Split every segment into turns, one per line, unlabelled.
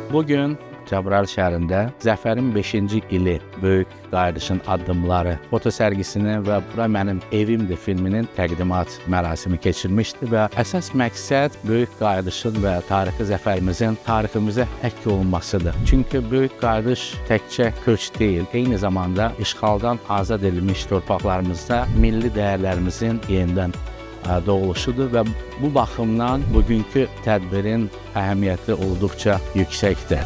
Bugün Cəbrayıl şəhərində Zəfərin 5-ci ili Böyük Qayıdışın Addımları foto sərgisini və Bura Mənim Evimdir filminin təqdimat mərasimi keçirmişdi və əsas məqsəd Böyük Qayıdışın və tarixi zəfərimizin tariximizə həkk olunmasıdır. Çünki Böyük Qayıdış təkcə köç deyil, eyni zamanda işğaldan azad edilmiş torpaqlarımızda milli dəyərlərimizin yenidən doğuluşudur və bu baxımdan bugünkü tədbirin əhəmiyyəti olduqca yüksəkdir.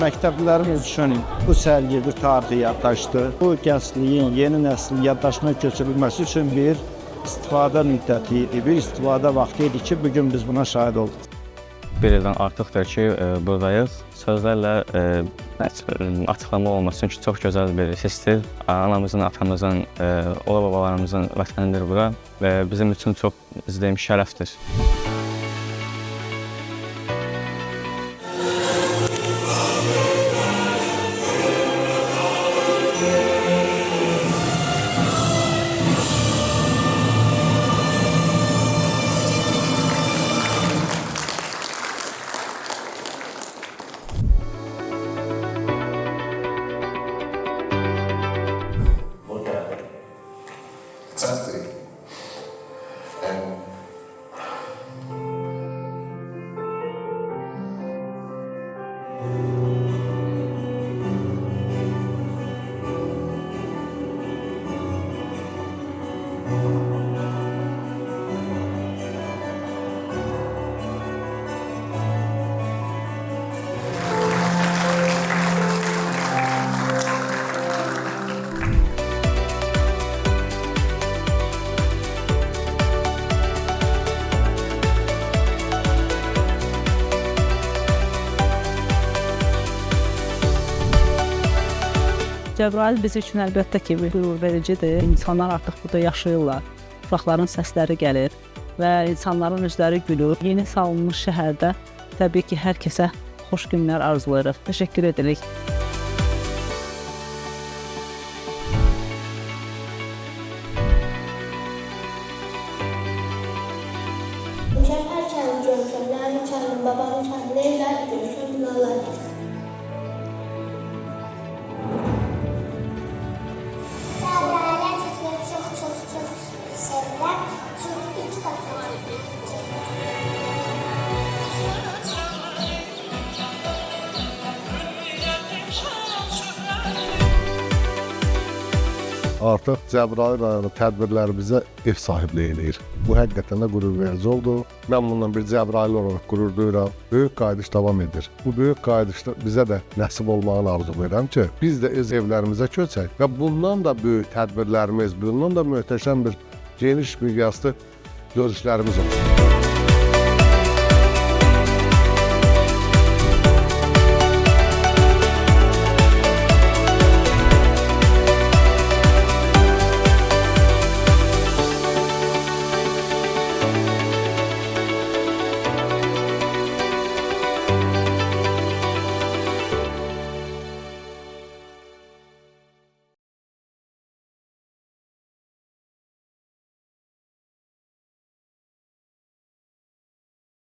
Məktəblilərimiz üçün bu sərgi bir tarixi yaddaşdır. Bu gəncliyin yeni nəslin yaddaşına köçürülməsi üçün bir istifadə müddəti idi, bir istifadə vaxtı idi ki, bugün biz buna şahid olduq.
Bir ildən artıqdır ki, buradayıq. Sözlərlə açıqlama olması çünki çox gözəl bir hissdir. Anamızın, atamızın, ola babalarımızın vətənidir bura və bizim üçün çox şərəfdir.
It's empty. And
Cəbrayıl biz üçün əlbəttə ki, qürur vericidir. İnsanlar artıq burada yaşayırlar, uşaqların səsləri gəlir və insanların üzləri gülür. Yeni salınmış şəhərdə təbii ki, hər kəsə xoş günlər arzulayırıq. Təşəkkür edirik.
Mükəmməl kəndi görmüşəm, mənim kəndim, babamın kəndi, evləri görmüşəm, binalar görmüşəm. Cəbrayılə getmək çox sevirəm, çünki ilk dəfə
Artıq Cəbrayıl rayonu tədbirlərimizə ev sahibliyi edir. Bu həqiqətən də qürur verici oldu. Mən bundan bir Cəbrayıl olaraq qürur duyuram. Böyük qayıdış davam edir. Bu böyük qayıdışda bizə də nəsib olmağını arzulayıram ki, biz də öz evlərimizə köçək və bundan da böyük tədbirlərimiz, bundan da möhtəşəm bir geniş miqyaslı görüşlərimiz olsun.